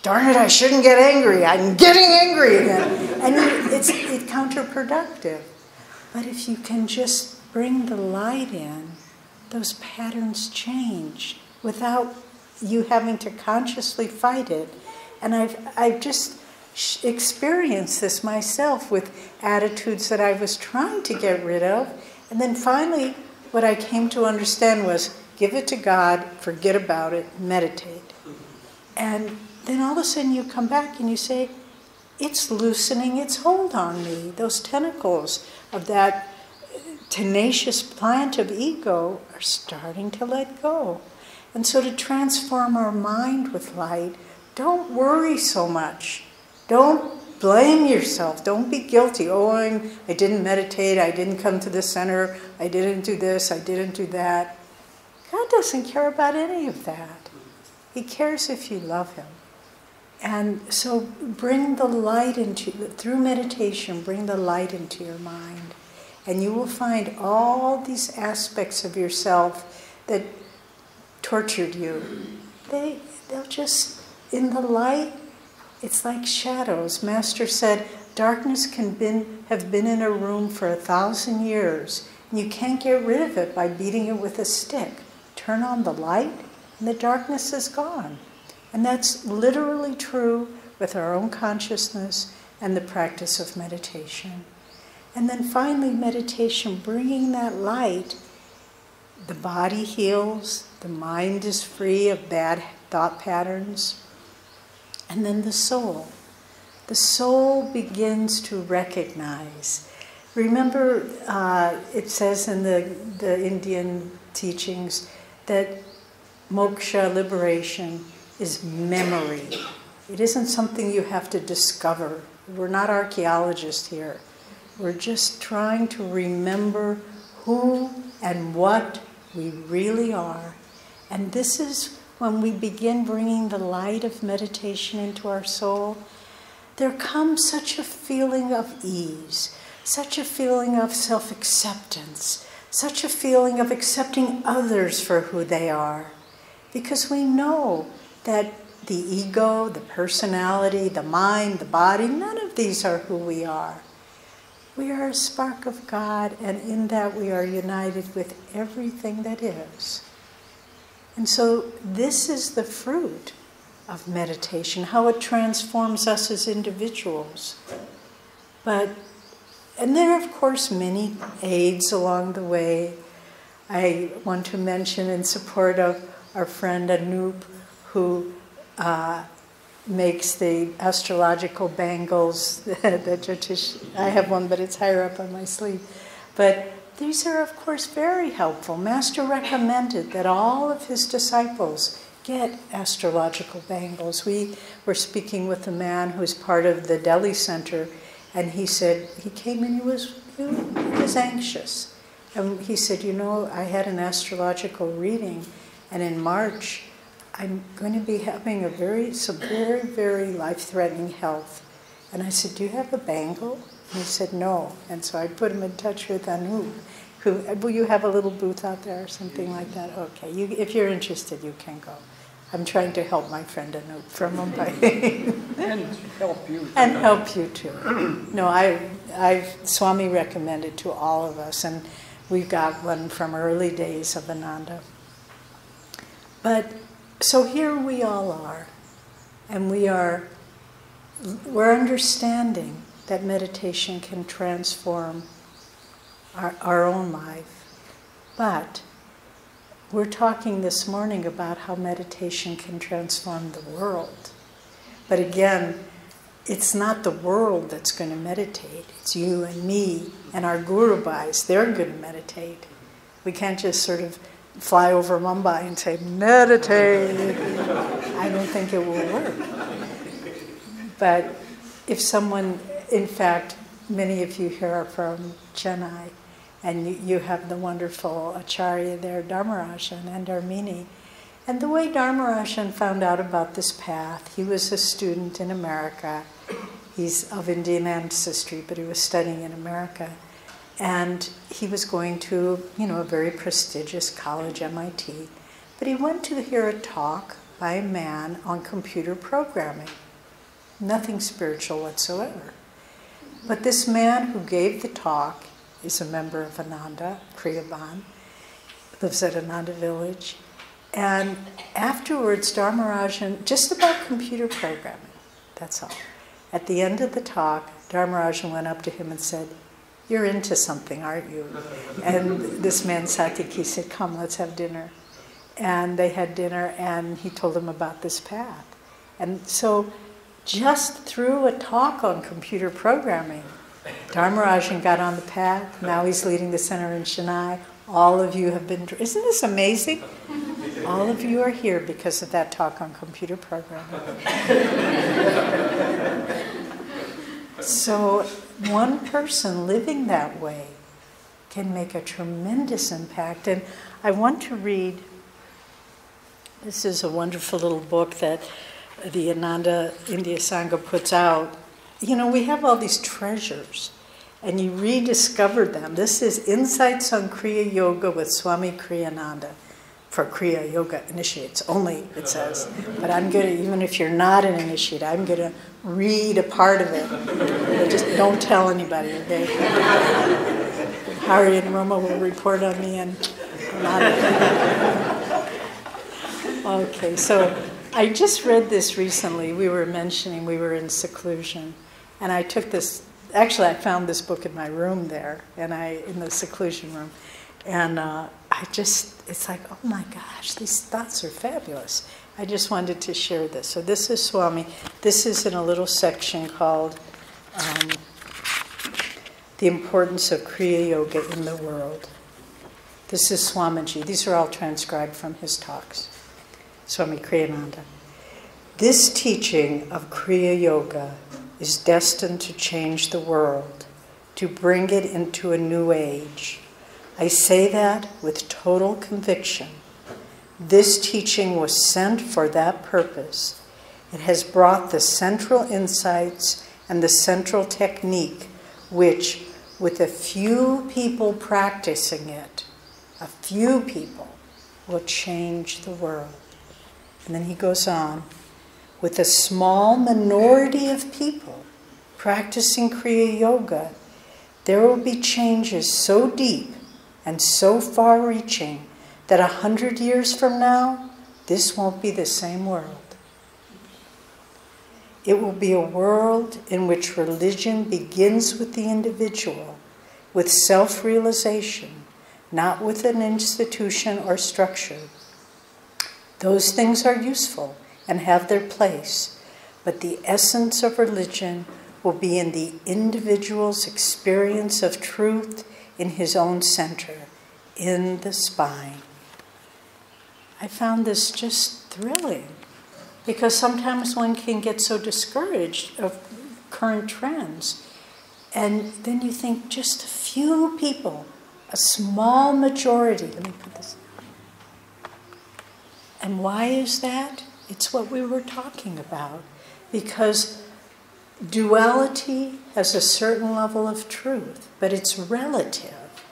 Darn it, I shouldn't get angry, I'm getting angry again. And it's counterproductive. But if you can just bring the light in, those patterns change without you having to consciously fight it. And I've just experienced this myself with attitudes that I was trying to get rid of. And then finally, what I came to understand was, give it to God, forget about it, meditate. And then all of a sudden you come back and you say, it's loosening its hold on me. Those tentacles of that tenacious plant of ego are starting to let go. And so to transform our mind with light, don't worry so much. Don't blame yourself. Don't be guilty. Oh, I didn't meditate. I didn't come to the center. I didn't do this. I didn't do that. God doesn't care about any of that. He cares if you love him. And so bring the light through meditation, bring the light into your mind. And you will find all these aspects of yourself that tortured you. They'll just, in the light, it's like shadows. Master said, darkness have been in a room for 1,000 years, and you can't get rid of it by beating it with a stick. Turn on the light, and the darkness is gone. And that's literally true with our own consciousness and the practice of meditation. And then finally, meditation, bringing that light, the body heals, the mind is free of bad thought patterns, and then the soul. The soul begins to recognize. Remember, it says in the Indian teachings that moksha, liberation, is memory. It isn't something you have to discover. We're not archaeologists here. We're just trying to remember who and what we really are. And this is when we begin bringing the light of meditation into our soul. There comes such a feeling of ease, such a feeling of self-acceptance, such a feeling of accepting others for who they are. Because we know that the ego, the personality, the mind, the body, none of these are who we are. We are a spark of God, and in that we are united with everything that is. And so this is the fruit of meditation, how it transforms us as individuals. And there are, of course, many aids along the way. I want to mention in support of our friend Anoop, who makes the astrological bangles that Jyotish, I have one, but it's higher up on my sleeve. But these are, of course, very helpful. Master recommended that all of his disciples get astrological bangles. We were speaking with a man who's part of the Delhi Center, and he said, he came in, he was anxious. And he said, I had an astrological reading, and in March, I'm going to be having some very, very life-threatening health. And I said, do you have a bangle? And he said, no. And so I put him in touch with Anu, will you have a little booth out there or something like that? Okay, if you're interested, you can go. I'm trying to help my friend Anu from Mumbai. And help you. And help you too. No, Swami recommended to all of us, and we've got one from early days of Ananda. But so here we all are, and we're understanding that meditation can transform our own life. But we're talking this morning about how meditation can transform the world. But again, it's not the world that's going to meditate. It's you and me and our gurubhais. They're going to meditate. We can't just sort of fly over Mumbai and say, meditate. I don't think it will work. But if someone, in fact, many of you here are from Chennai, and you have the wonderful Acharya there, Dharmarajan and Dharmini. And the way Dharmarajan found out about this path, he was a student in America. He's of Indian ancestry, but he was studying in America. And he was going to, a very prestigious college, MIT. But he went to hear a talk by a man on computer programming. Nothing spiritual whatsoever. But this man who gave the talk is a member of Ananda, Priyaban, lives at Ananda Village. And afterwards, Dharmarajan, just about computer programming, that's all. At the end of the talk, Dharmarajan went up to him and said, you're into something, aren't you? And this man, Satiki, said, come, let's have dinner. And they had dinner, and he told him about this path. And so just through a talk on computer programming, Dharmarajan got on the path. Now he's leading the center in Chennai. All of you have been... Isn't this amazing? All of you are here because of that talk on computer programming. So one person living that way can make a tremendous impact. And I want to read This is a wonderful little book that the Ananda India Sangha puts out. You know, we have all these treasures, and you rediscover them. This is Insights on Kriya Yoga with Swami Kriyananda. For Kriya Yoga initiates only, it says. But I'm going to, even if you're not an initiate, I'm going to read a part of it. But just don't tell anybody, okay? Hari and Roma will report on me and not. Okay, so I just read this recently. We were mentioning we were in seclusion. And I took this, actually I found this book in my room there, and in the seclusion room. And it's like, oh my gosh, these thoughts are fabulous. I just wanted to share this. So this is Swami. This is in a little section called The Importance of Kriya Yoga in the World. This is Swamiji. These are all transcribed from his talks. Swami Kriyananda. This teaching of Kriya Yoga is destined to change the world, to bring it into a new age. I say that with total conviction. This teaching was sent for that purpose. It has brought the central insights and the central technique which, with a few people practicing it, a few people, will change the world. And then he goes on, with a small minority of people practicing Kriya Yoga, there will be changes so deep and so far-reaching that 100 years from now, this won't be the same world. It will be a world in which religion begins with the individual, with self-realization, not with an institution or structure. Those things are useful and have their place, but the essence of religion will be in the individual's experience of truth in his own center, in the spine. I found this just thrilling, because sometimes one can get so discouraged of current trends, and then you think just a few people, a small majority, let me put this, and why is that? It's what we were talking about, because duality has a certain level of truth, but it's relative.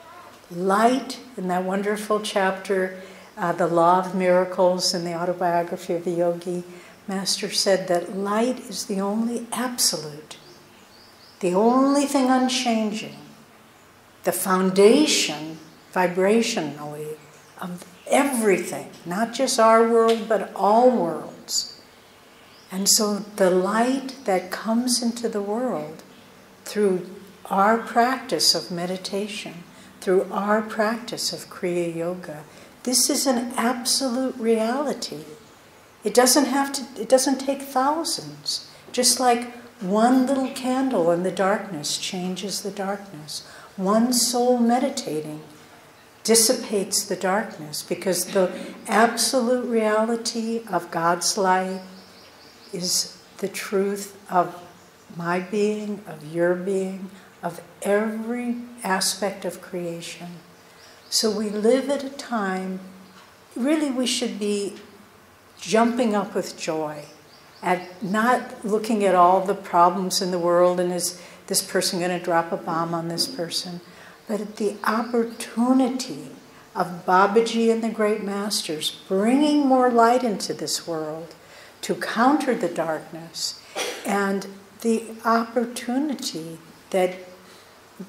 Light, in that wonderful chapter, The Law of Miracles in the Autobiography of the Yogi, Master said that light is the only absolute, the only thing unchanging, the foundation, vibrationally, of everything, not just our world, but all worlds. And so the light that comes into the world through our practice of meditation, through our practice of Kriya Yoga, this is an absolute reality. It doesn't take thousands. Just like one little candle in the darkness changes the darkness. One soul meditating dissipates the darkness, because the absolute reality of God's light is the truth of my being, of your being, of every aspect of creation. So we live at a time, really we should be jumping up with joy, at not looking at all the problems in the world and is this person going to drop a bomb on this person, but at the opportunity of Babaji and the great masters bringing more light into this world to counter the darkness, and the opportunity that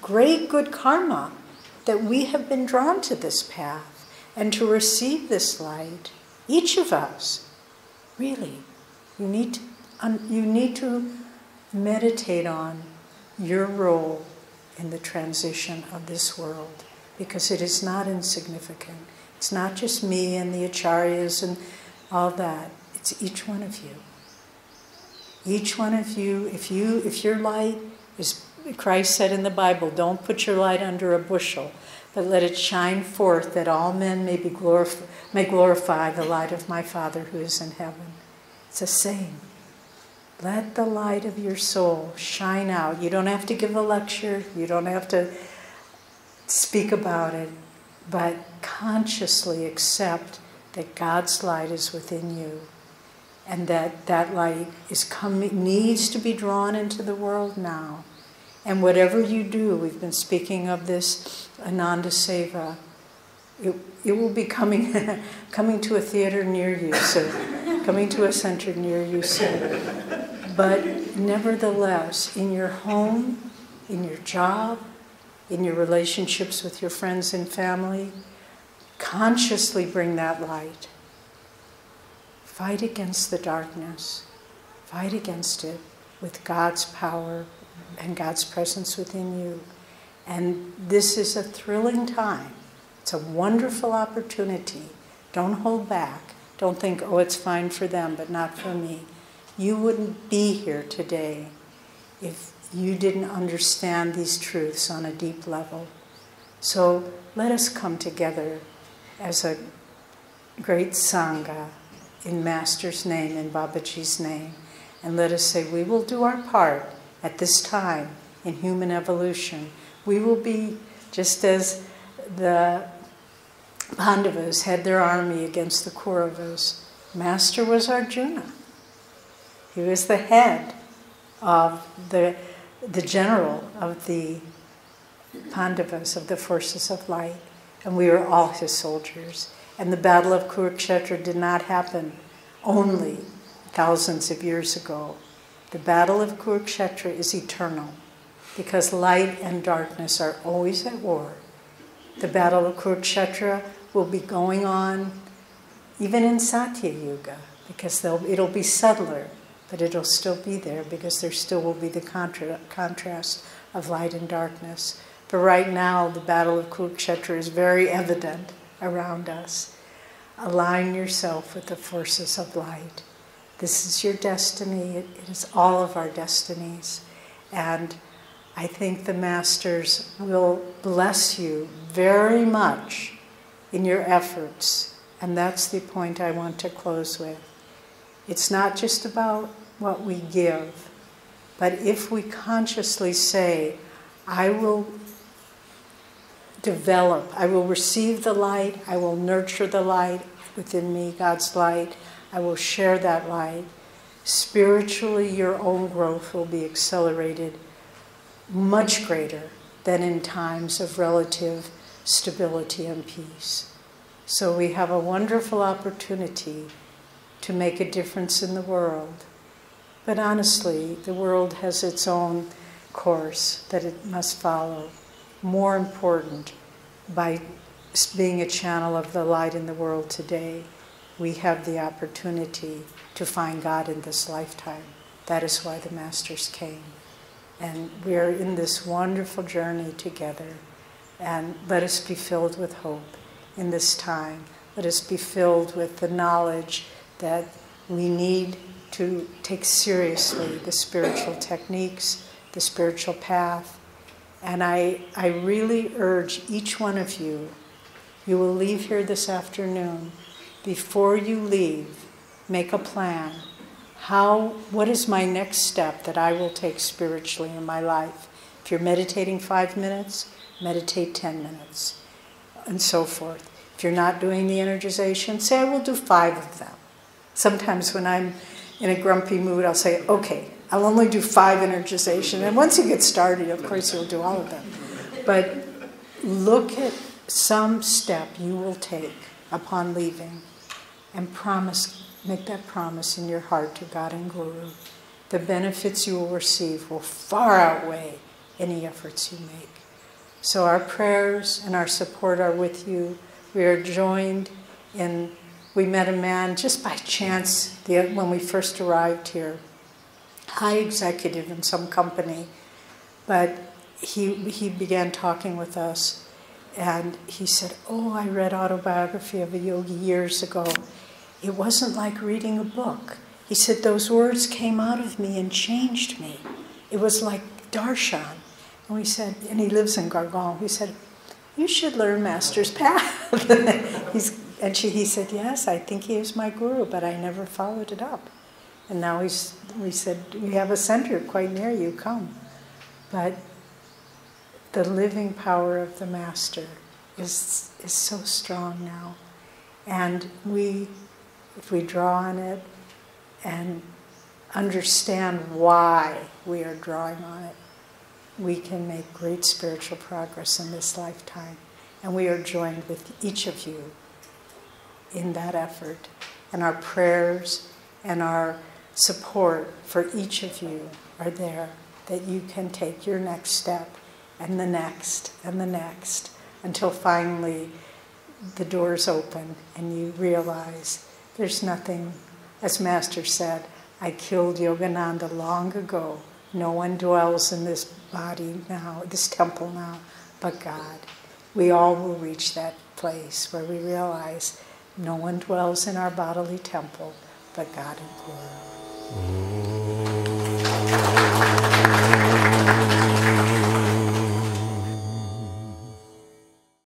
great good karma, that we have been drawn to this path and to receive this light. Each of us, really, you need to meditate on your role in the transition of this world, because it is not insignificant. It's not just me and the acharyas and all that. It's each one of you. Each one of you, if your light is, Christ said in the Bible, don't put your light under a bushel, but let it shine forth that all men may glorify the light of my Father who is in heaven. It's the same. Let the light of your soul shine out. You don't have to give a lecture. You don't have to speak about it, but consciously accept that God's light is within you, and that that light is needs to be drawn into the world now. And whatever you do, we've been speaking of this Ananda Seva, it will be coming to a theater near you soon, coming to a center near you soon. But nevertheless, in your home, in your job, in your relationships with your friends and family, consciously bring that light. Fight against the darkness. Fight against it with God's power and God's presence within you. And this is a thrilling time. It's a wonderful opportunity. Don't hold back. Don't think, oh, it's fine for them, but not for me. You wouldn't be here today if you didn't understand these truths on a deep level. So let us come together as a great Sangha in Master's name, in Babaji's name, and let us say we will do our part at this time in human evolution. We will be, just as the Pandavas had their army against the Kauravas, Master was Arjuna. He was the head of the general of the Pandavas, of the forces of light, and we were all his soldiers. And the Battle of Kurukshetra did not happen only thousands of years ago. The Battle of Kurukshetra is eternal, because light and darkness are always at war. The Battle of Kurukshetra will be going on even in Satya Yuga, because it'll be subtler, but it'll still be there, because there still will be the contrast of light and darkness. But right now, the Battle of Kurukshetra is very evident around us. Align yourself with the forces of light. This is your destiny. It is all of our destinies. And I think the Masters will bless you very much in your efforts. And that's the point I want to close with. It's not just about what we give, but if we consciously say, I will develop, I will receive the light, I will nurture the light within me, God's light, I will share that light, spiritually your own growth will be accelerated much greater than in times of relative stability and peace. So we have a wonderful opportunity to make a difference in the world. But honestly, the world has its own course that it must follow. More important, by being a channel of the light in the world today, we have the opportunity to find God in this lifetime. That is why the Masters came. And we are in this wonderful journey together. And let us be filled with hope in this time. Let us be filled with the knowledge that we need to take seriously the spiritual techniques, the spiritual path. And I really urge each one of you, you will leave here this afternoon. Before you leave, make a plan. What is my next step that I will take spiritually in my life? If you're meditating 5 minutes, meditate 10 minutes, and so forth. If you're not doing the energization, say, I will do 5 of them. Sometimes when I'm in a grumpy mood, I'll say, okay, I'll only do 5 energization. And once you get started, of course, you'll do all of them. But look at some step you will take upon leaving and promise, make that promise in your heart to God and Guru. The benefits you will receive will far outweigh any efforts you make. So our prayers and our support are with you. We are joined in, we met a man just by chance when we first arrived here, high executive in some company, but he began talking with us, and he said, oh, I read Autobiography of a Yogi years ago. It wasn't like reading a book. He said, those words came out of me and changed me. It was like darshan. And we said, and he lives in Gargaon. We said, you should learn Master's Path. He said, yes, I think he is my guru, but I never followed it up. And now we said, we have a center quite near you, come. But the living power of the Master is so strong now. And if we draw on it and understand why we are drawing on it, we can make great spiritual progress in this lifetime. And we are joined with each of you in that effort. And our prayers and our support for each of you are there, that you can take your next step and the next and the next, until finally the doors open and you realize there's nothing. As Master said, I killed Yogananda long ago. No one dwells in this body now, this temple now, but God. We all will reach that place where we realize no one dwells in our bodily temple but God and Guru.